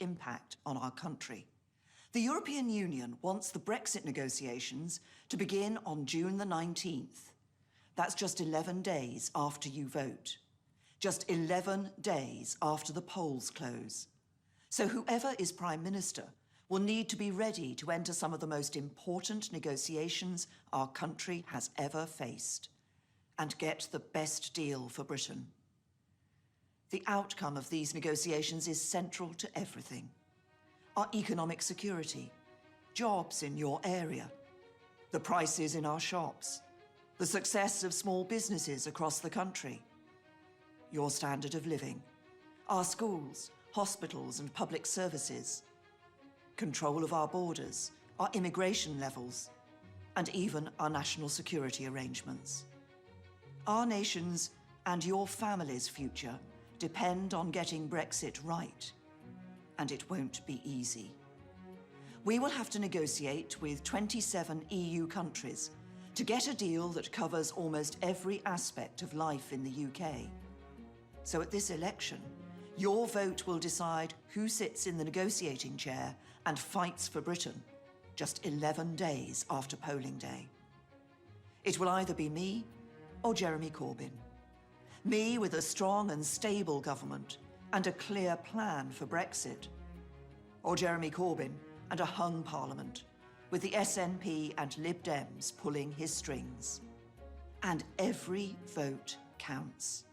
impact on our country. The European Union wants the Brexit negotiations to begin on June the 19th. That's just 11 days after you vote. Just 11 days after the polls close. So whoever is Prime Minister will need to be ready to enter some of the most important negotiations our country has ever faced and get the best deal for Britain. The outcome of these negotiations is central to everything. Our economic security, jobs in your area, the prices in our shops, the success of small businesses across the country, your standard of living, our schools, hospitals and public services, control of our borders, our immigration levels, and even our national security arrangements. Our nation's and your family's future depend on getting Brexit right, and it won't be easy. We will have to negotiate with 27 EU countries to get a deal that covers almost every aspect of life in the UK. So at this election, your vote will decide who sits in the negotiating chair and fights for Britain just 11 days after polling day. It will either be me or Jeremy Corbyn. Me with a strong and stable government and a clear plan for Brexit. Or Jeremy Corbyn and a hung parliament with the SNP and Lib Dems pulling his strings. And every vote counts.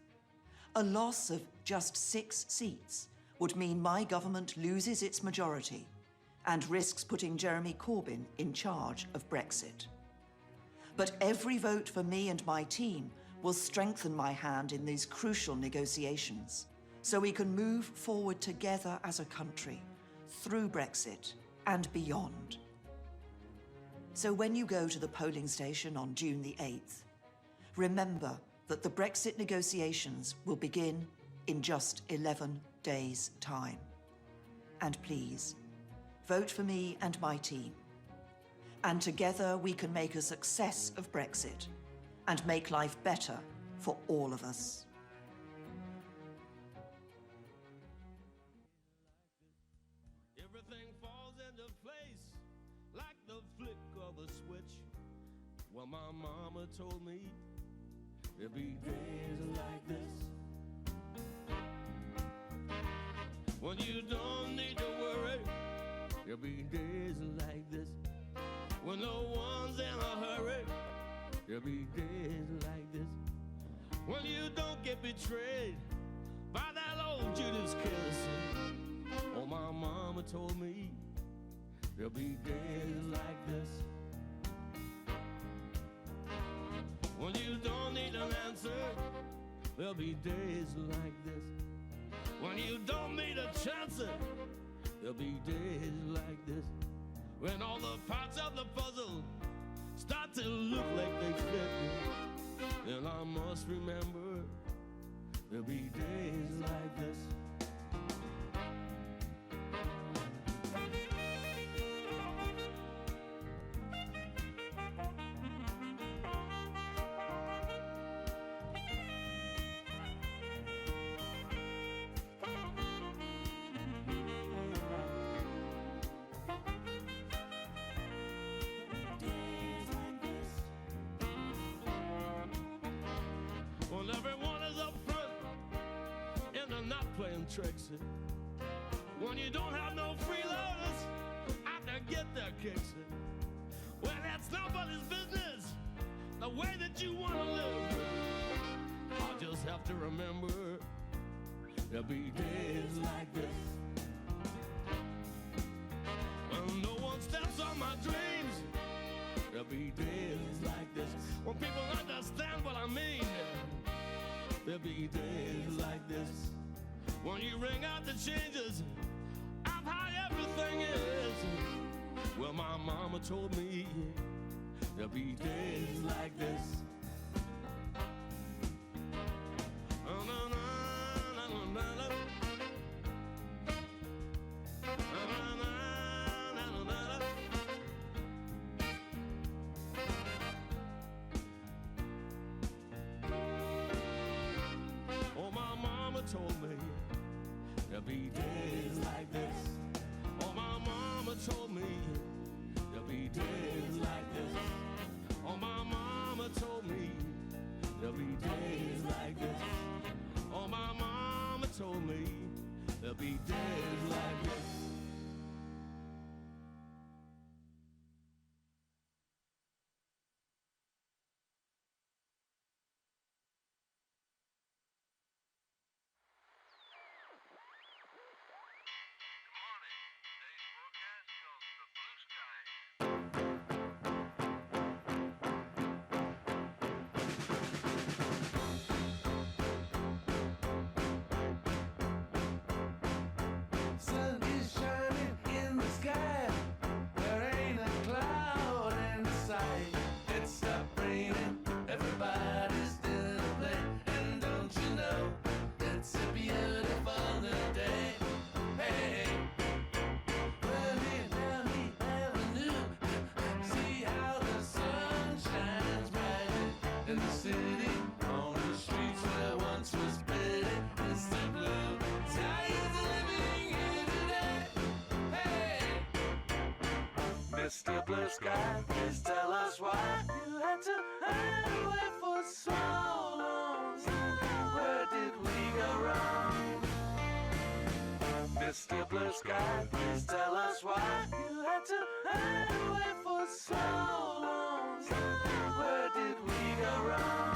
A loss of just 6 seats would mean my government loses its majority and risks putting Jeremy Corbyn in charge of Brexit. But every vote for me and my team will strengthen my hand in these crucial negotiations so we can move forward together as a country through Brexit and beyond. So when you go to the polling station on June the 8th, remember that the Brexit negotiations will begin in just 11 days' time. And please, vote for me and my team. And together we can make a success of Brexit and make life better for all of us. Everything falls into place like the flick of a switch. Well, my mama told me there'd be days like this when you don't need to worry. There'll be days like this when no one's in a hurry. There'll be days like this when you don't get betrayed by that old Judas kiss. Oh, my mama told me there'll be days like this when you don't need an answer. There'll be days like this when you don't need a chance. There'll be days like this when all the parts of the puzzle start to look like they fit. Then I must remember there'll be days like this. Well, everyone is up front and they're not playing tricks. When you don't have no freeloaders out there get their kicks. Well, that's nobody's business, the way that you want to live. I just have to remember there'll be days like this when no one steps on my dreams. There'll be days like this when people understand what I mean. There'll be days like this when you ring out the changes of how everything is. Well, my mama told me there'll be days like this. Oh, my mama told me there'll be days like this. Mr. Blue Sky, please tell us why you had to hide away for so long. Where did we go wrong? Mr. Blue Sky, please tell us why you had to hide away for so long. Where did we go wrong?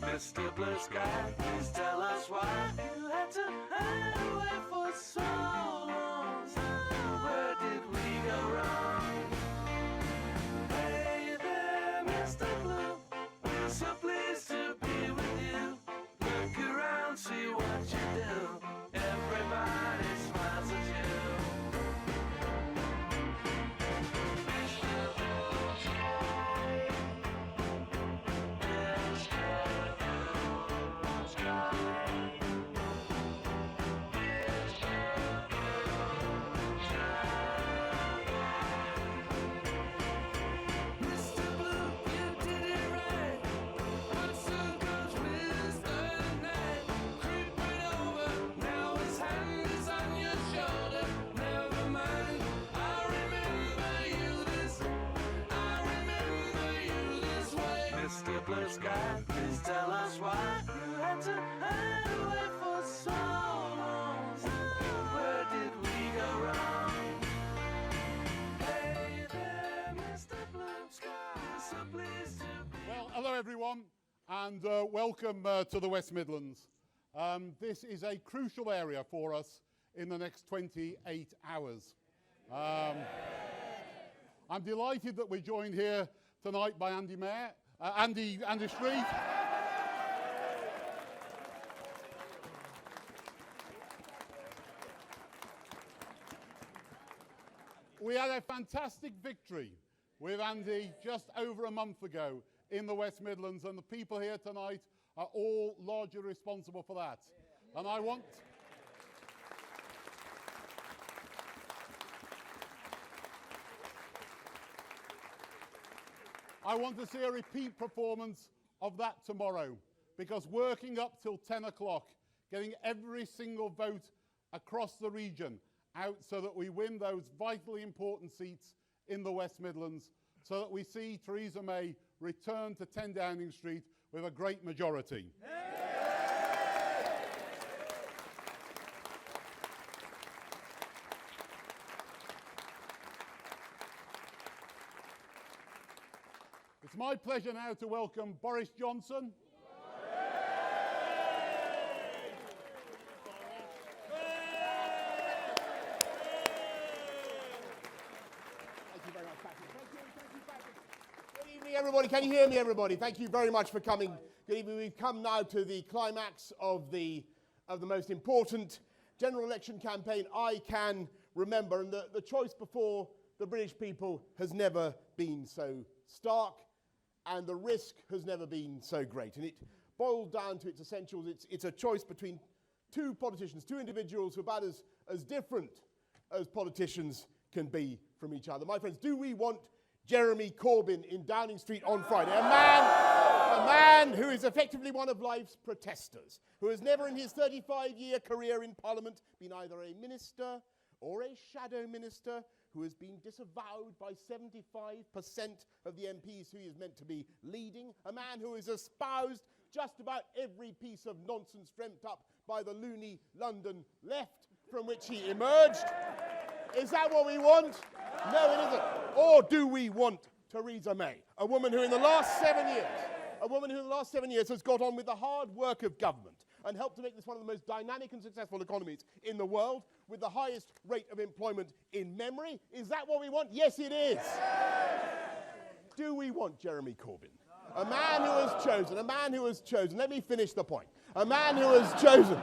Mr. Blue Sky, please tell us why you had to hide away for so long. Where did we go wrong? Hey there, Mr. Blue, we're so pleased to be with you. Look around, see what you do. Everybody smiles at you. Mr. Blue Sky, please tell us why you had to hide away for so long. Where did we go wrong? Hey there, Mr. Blue Sky, so pleased to be. Well, hello everyone, and welcome to the West Midlands. This is a crucial area for us in the next 28 hours. I'm delighted that we're joined here tonight by Andy Street. We had a fantastic victory with Andy just over a month ago in the West Midlands, and the people here tonight are all largely responsible for that. And I want to see a repeat performance of that tomorrow, because working up till 10 o'clock, getting every single vote across the region out so that we win those vitally important seats in the West Midlands, so that we see Theresa May return to 10 Downing Street with a great majority. It's my pleasure now to welcome Boris Johnson. Thank you very much, Patrick. Thank you, Patrick. Good evening, everybody. Can you hear me, everybody? Thank you very much for coming. Good evening. We've come now to the climax of the most important general election campaign I can remember, and the choice before the British people has never been so stark, and the risk has never been so great. And it boiled down to its essentials. It's a choice between two politicians, two individuals who are about as different as politicians can be from each other. My friends, do we want Jeremy Corbyn in Downing Street on Friday? A man who is effectively one of life's protesters, who has never in his 35-year career in Parliament been either a minister or a shadow minister, who has been disavowed by 75% of the MPs who he is meant to be leading, a man who has espoused just about every piece of nonsense dreamt up by the loony London left from which he emerged. Is that what we want? No, it isn't. Or do we want Theresa May, a woman who in the last 7 years has got on with the hard work of government and helped to make this one of the most dynamic and successful economies in the world, with the highest rate of employment in memory? Is that what we want? Yes, it is. Do we want Jeremy Corbyn? A man who has chosen, let me finish the point. A man who has chosen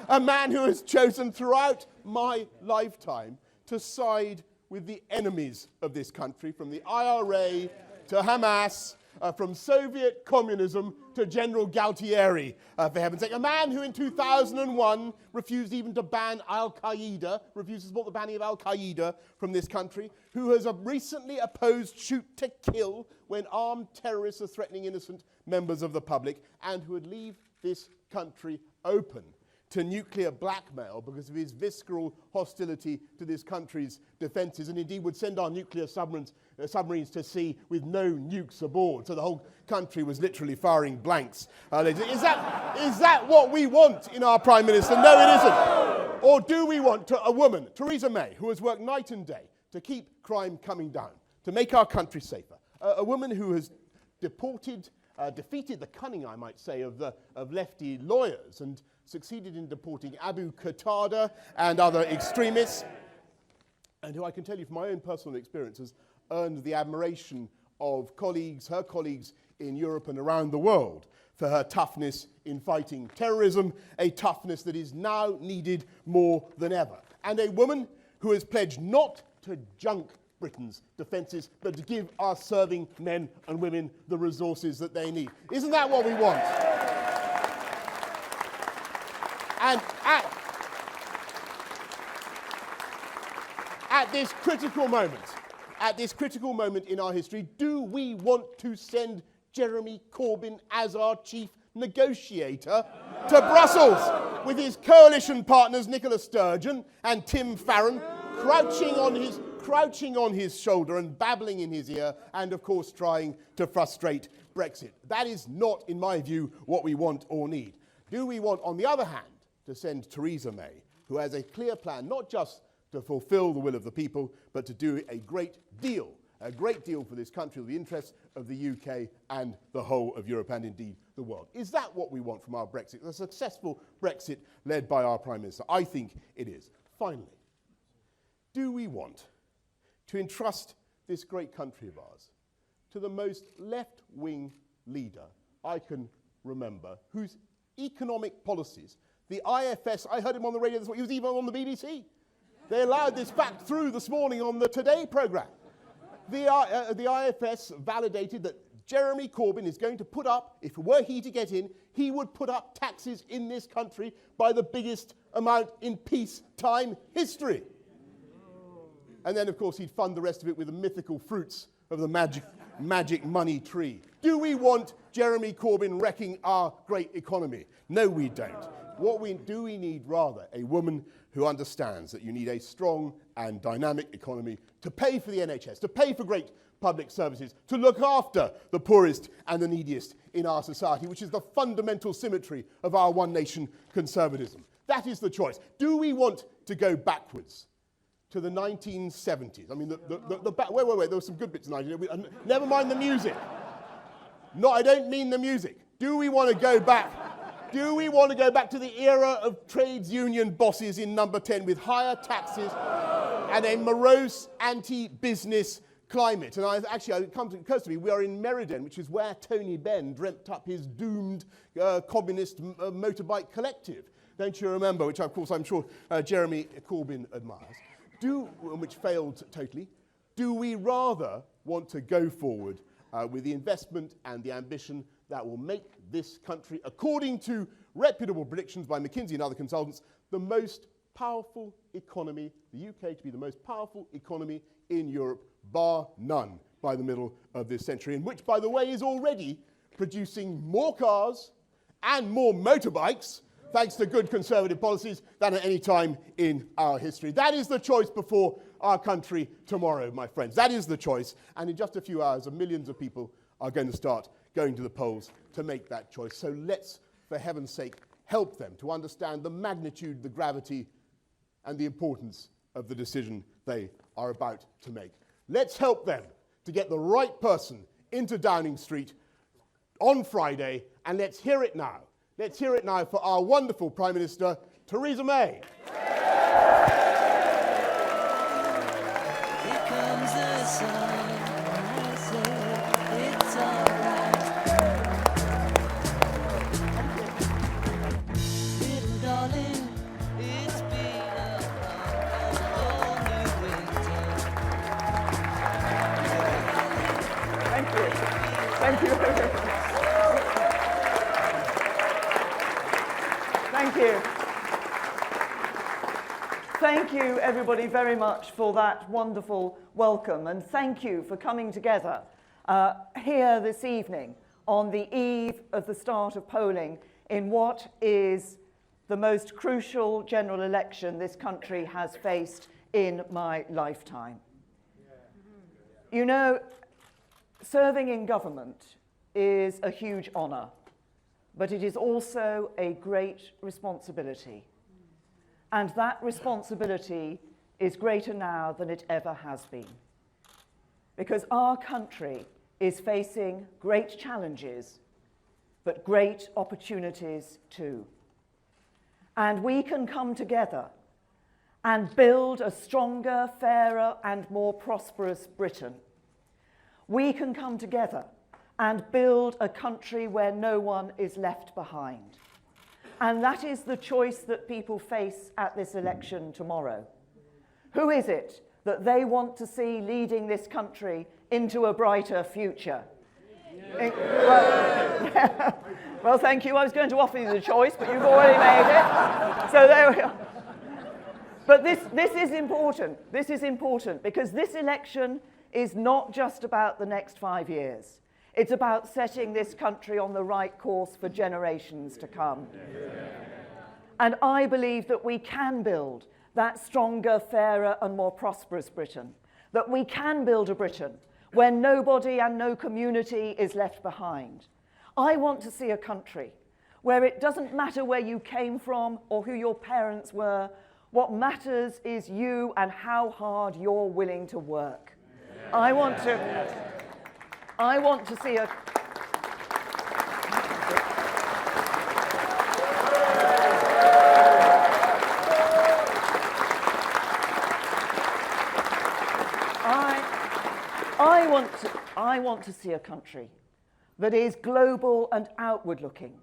A man who has chosen throughout my lifetime to side with the enemies of this country, from the IRA to Hamas, from Soviet communism to General Galtieri, for heaven's sake. A man who in 2001 refused even to ban Al-Qaeda, refused to support the banning of Al-Qaeda from this country, who has recently opposed shoot to kill when armed terrorists are threatening innocent members of the public, and who would leave this country open to nuclear blackmail because of his visceral hostility to this country's defences, and indeed would send our nuclear submarines to sea with no nukes aboard. So the whole country was literally firing blanks. Is that what we want in our Prime Minister? No, it isn't. Or do we want a woman, Theresa May, who has worked night and day to keep crime coming down, to make our country safer? A woman who has defeated the cunning, I might say, of lefty lawyers and succeeded in deporting Abu Qatada and other extremists, and who I can tell you from my own personal experience has earned the admiration of her colleagues in Europe and around the world for her toughness in fighting terrorism, a toughness that is now needed more than ever. And a woman who has pledged not to junk Britain's defences, but to give our serving men and women the resources that they need. Isn't that what we want? And at this critical moment in our history, do we want to send Jeremy Corbyn as our chief negotiator to Brussels, with his coalition partners Nicola Sturgeon and Tim Farron crouching on his shoulder and babbling in his ear, and of course trying to frustrate Brexit? That is not, in my view, what we want or need. Do we want, on the other hand, to send Theresa May, who has a clear plan, not just to fulfill the will of the people, but to do a great deal for this country, the interests of the UK and the whole of Europe and indeed the world? Is that what we want from our Brexit? A successful Brexit led by our Prime Minister? I think it is. Finally, do we want to entrust this great country of ours to the most left-wing leader I can remember, whose economic policies, the IFS, I heard him on the radio this morning, he was even on the BBC. They allowed this fact through this morning on the Today programme. The IFS validated that Jeremy Corbyn is going to put up, if were he to get in, he would put up taxes in this country by the biggest amount in peacetime history. And then, of course, he'd fund the rest of it with the mythical fruits of the magic money tree. Do we want Jeremy Corbyn wrecking our great economy? No, we don't. We need rather a woman who understands that you need a strong and dynamic economy to pay for the NHS, to pay for great public services, to look after the poorest and the neediest in our society, which is the fundamental symmetry of our one nation conservatism. That is the choice. Do we want to go backwards to the 1970s? I mean, wait, there were some good bits in the 1970s. Never mind the music. No, I don't mean the music. Do we want to go back? Do we want to go back to the era of trades union bosses in Number 10 with higher taxes and a morose anti-business climate? And it occurs to me, we are in Meriden, which is where Tony Benn dreamt up his doomed communist motorbike collective. Don't you remember? Which, of course, I'm sure Jeremy Corbyn admires. Which failed totally. Do we rather want to go forward with the investment and the ambition that will make this country, according to reputable predictions by McKinsey and other consultants, the most powerful economy, the UK to be the most powerful economy in Europe, bar none, by the middle of this century, and which, by the way, is already producing more cars and more motorbikes, thanks to good conservative policies, than at any time in our history? That is the choice before our country tomorrow, my friends. That is the choice. And in just a few hours, millions of people are going to start going to the polls to make that choice. So let's, for heaven's sake, help them to understand the magnitude, the gravity, and the importance of the decision they are about to make. Let's help them to get the right person into Downing Street on Friday, and let's hear it now. Let's hear it now for our wonderful Prime Minister, Theresa May. Here comes the sun, I say it's alright. Little darling, Thank you. Thank you. Thank you, everybody, very much for that wonderful welcome, and thank you for coming together here this evening on the eve of the start of polling in what is the most crucial general election this country has faced in my lifetime. You know, serving in government is a huge honour, but it is also a great responsibility. And that responsibility is greater now than it ever has been. Because our country is facing great challenges, but great opportunities too. And we can come together and build a stronger, fairer, and more prosperous Britain. We can come together and build a country where no one is left behind. And that is the choice that people face at this election tomorrow. Who is it that they want to see leading this country into a brighter future? Well, thank you. I was going to offer you the choice, but you've already made it. So there we are. But this is important. This is important because this election is not just about the next 5 years. It's about setting this country on the right course for generations to come. And I believe that we can build that stronger, fairer, and more prosperous Britain. That we can build a Britain where nobody and no community is left behind. I want to see a country where it doesn't matter where you came from or who your parents were. What matters is you and how hard you're willing to work. I want to see a... I want to see a country that is global and outward-looking,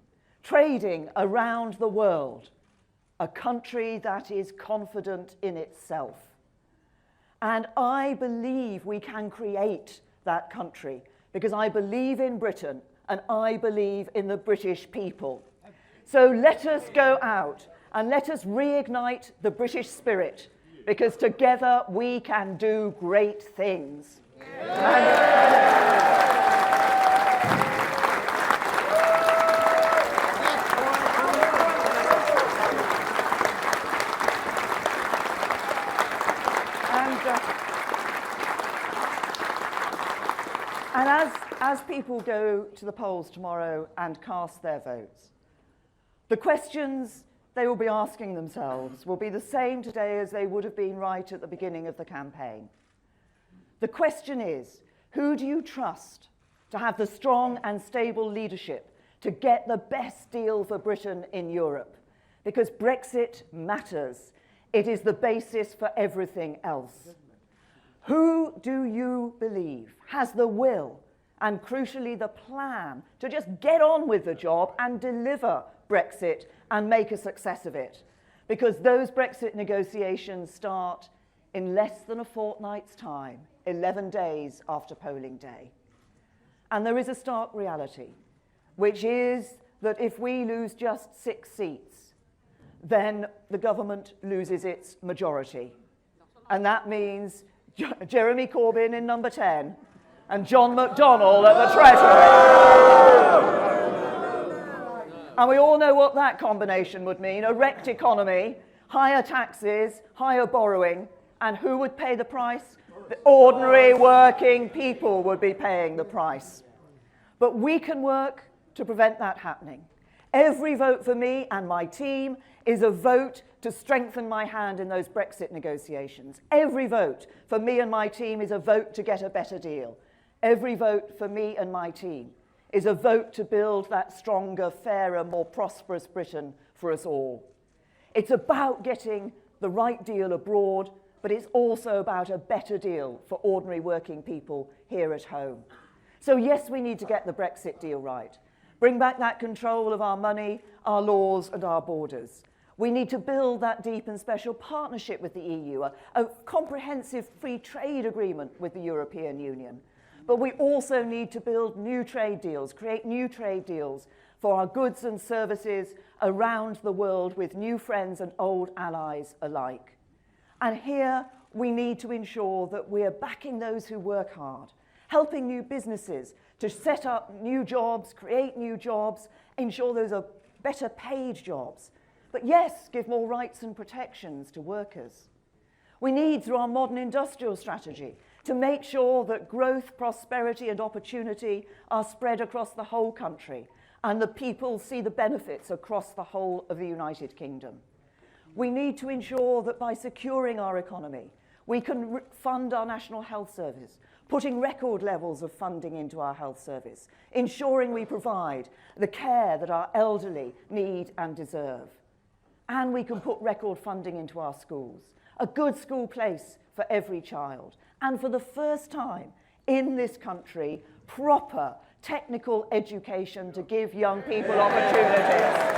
trading around the world, a country that is confident in itself. And I believe we can create that country because I believe in Britain and I believe in the British people. So let us go out and let us reignite the British spirit because together we can do great things. And as people go to the polls tomorrow and cast their votes, the questions they will be asking themselves will be the same today as they would have been right at the beginning of the campaign. The question is, who do you trust to have the strong and stable leadership to get the best deal for Britain in Europe? Because Brexit matters. It is the basis for everything else. Who do you believe has the will and, crucially, the plan to just get on with the job and deliver Brexit and make a success of it? Because those Brexit negotiations start in less than a fortnight's time, 11 days after polling day. And there is a stark reality, which is that if we lose just 6 seats, then the government loses its majority. And that means Jeremy Corbyn in number 10 and John McDonnell at the Treasury. And we all know what that combination would mean: a wrecked economy, higher taxes, higher borrowing, and who would pay the price? The ordinary working people would be paying the price. But we can work to prevent that happening. Every vote for me and my team is a vote to strengthen my hand in those Brexit negotiations. Every vote for me and my team is a vote to get a better deal. Every vote for me and my team is a vote to build that stronger, fairer, more prosperous Britain for us all. It's about getting the right deal abroad, but it's also about a better deal for ordinary working people here at home. So yes, we need to get the Brexit deal right. Bring back that control of our money, our laws, and our borders. We need to build that deep and special partnership with the EU, a comprehensive free trade agreement with the European Union. But we also need to build new trade deals, create new trade deals for our goods and services around the world with new friends and old allies alike. And here we need to ensure that we are backing those who work hard, helping new businesses to set up new jobs, create new jobs, ensure those are better paid jobs. But yes, give more rights and protections to workers. We need, through our modern industrial strategy, to make sure that growth, prosperity and opportunity are spread across the whole country and the people see the benefits across the whole of the United Kingdom. We need to ensure that by securing our economy, we can fund our National Health Service, putting record levels of funding into our health service, ensuring we provide the care that our elderly need and deserve. And we can put record funding into our schools, a good school place for every child. And for the first time in this country, proper technical education to give young people opportunities.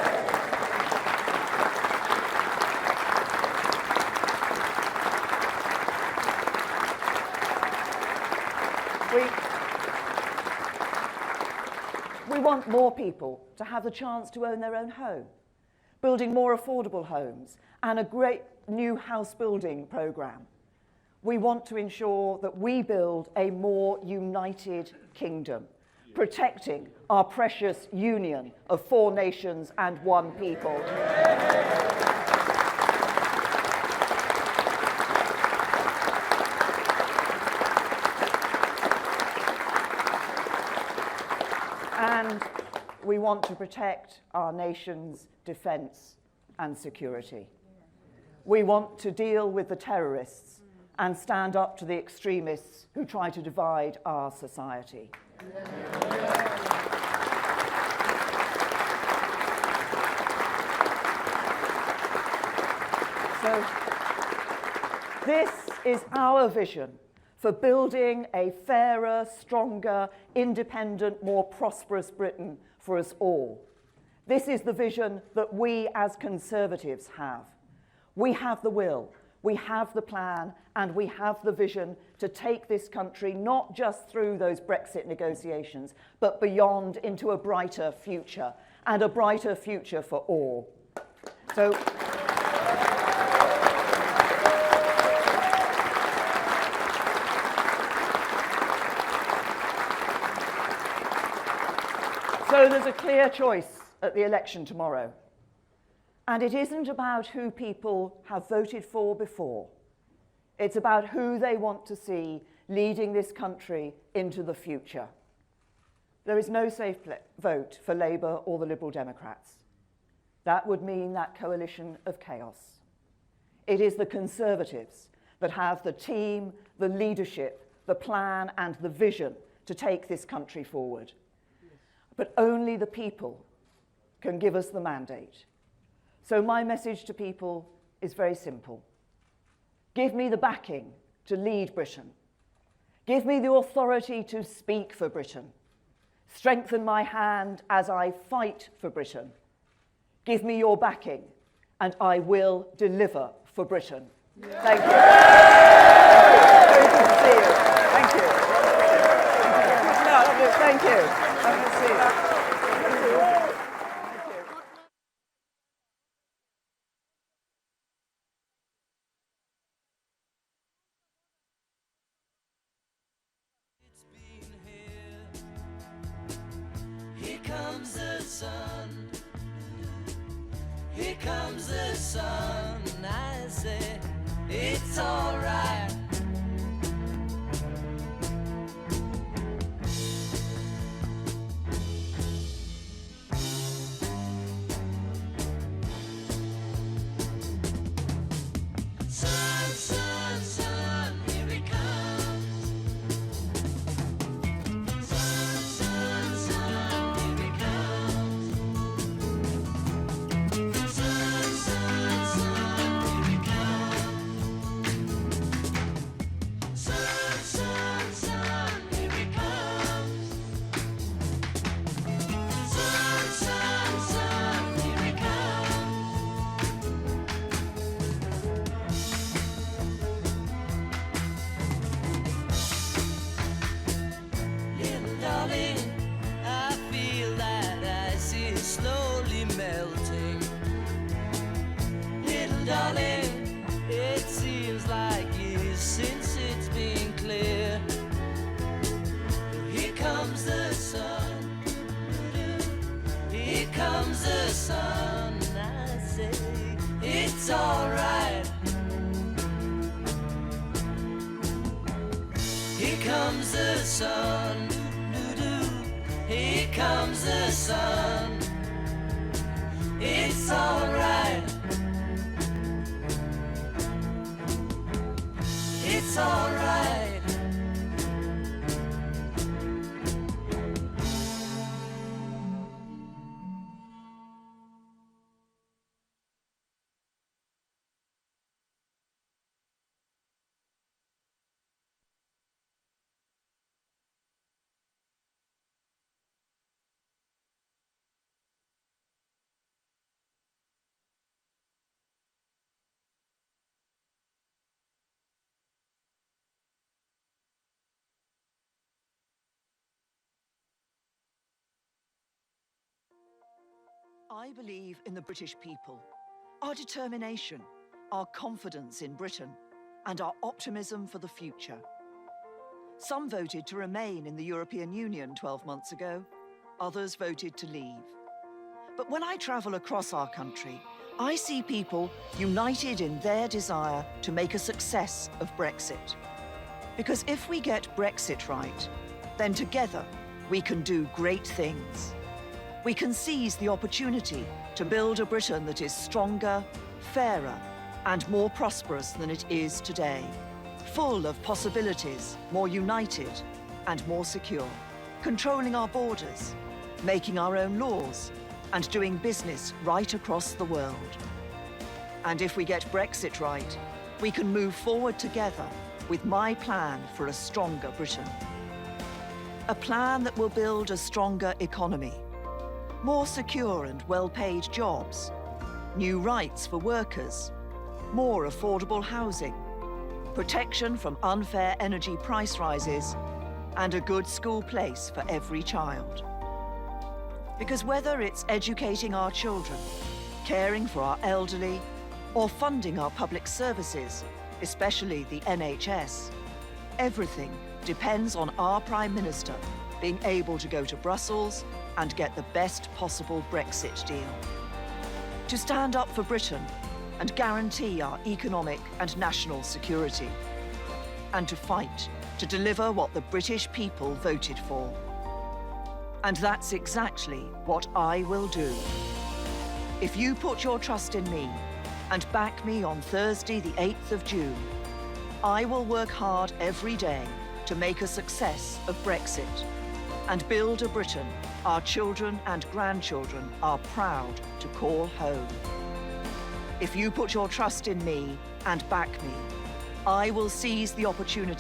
We want more people to have the chance to own their own home, building more affordable homes and a great new house building programme. We want to ensure that we build a more united kingdom, protecting our precious union of 4 nations and 1 people. And we want to protect our nation's defence and security. We want to deal with the terrorists and stand up to the extremists who try to divide our society. So this is our vision for building a fairer, stronger, independent, more prosperous Britain for us all. This is the vision that we as Conservatives have. We have the will, we have the plan, and we have the vision to take this country not just through those Brexit negotiations, but beyond into a brighter future, and a brighter future for all. So, there's a clear choice at the election tomorrow. And it isn't about who people have voted for before. It's about who they want to see leading this country into the future. There is no safe vote for Labour or the Liberal Democrats. That would mean that coalition of chaos. It is the Conservatives that have the team, the leadership, the plan and the vision to take this country forward. But only the people can give us the mandate. So my message to people is very simple. Give me the backing to lead Britain. Give me the authority to speak for Britain. Strengthen my hand as I fight for Britain. Give me your backing, and I will deliver for Britain. Yeah. Thank you. Very good to see you. Thank you. Thank you. Lovely to see you. Here comes the sun. Here comes the sun. I say it's all right. Sun, sun, sun, here he comes. Sun, sun, sun, here he comes. Sun, sun, sun, here he comes. comes the sun. Here comes the sun. I say it's alright. Here comes the sun. Here comes the sun. It's alright. It's alright. I believe in the British people, our determination, our confidence in Britain, and our optimism for the future. Some voted to remain in the European Union 12 months ago, others voted to leave. But when I travel across our country, I see people united in their desire to make a success of Brexit. Because if we get Brexit right, then together we can do great things. We can seize the opportunity to build a Britain that is stronger, fairer, and more prosperous than it is today. Full of possibilities, more united and more secure. Controlling our borders, making our own laws, and doing business right across the world. And if we get Brexit right, we can move forward together with my plan for a stronger Britain. A plan that will build a stronger economy, more secure and well-paid jobs, new rights for workers, more affordable housing, protection from unfair energy price rises, and a good school place for every child. Because whether it's educating our children, caring for our elderly, or funding our public services, especially the NHS, everything depends on our Prime Minister being able to go to Brussels and get the best possible Brexit deal. To stand up for Britain and guarantee our economic and national security. And to fight to deliver what the British people voted for. And that's exactly what I will do. If you put your trust in me and back me on Thursday, the 8th of June, I will work hard every day to make a success of Brexit and build a Britain our children and grandchildren are proud to call home. If you put your trust in me and back me, I will seize the opportunity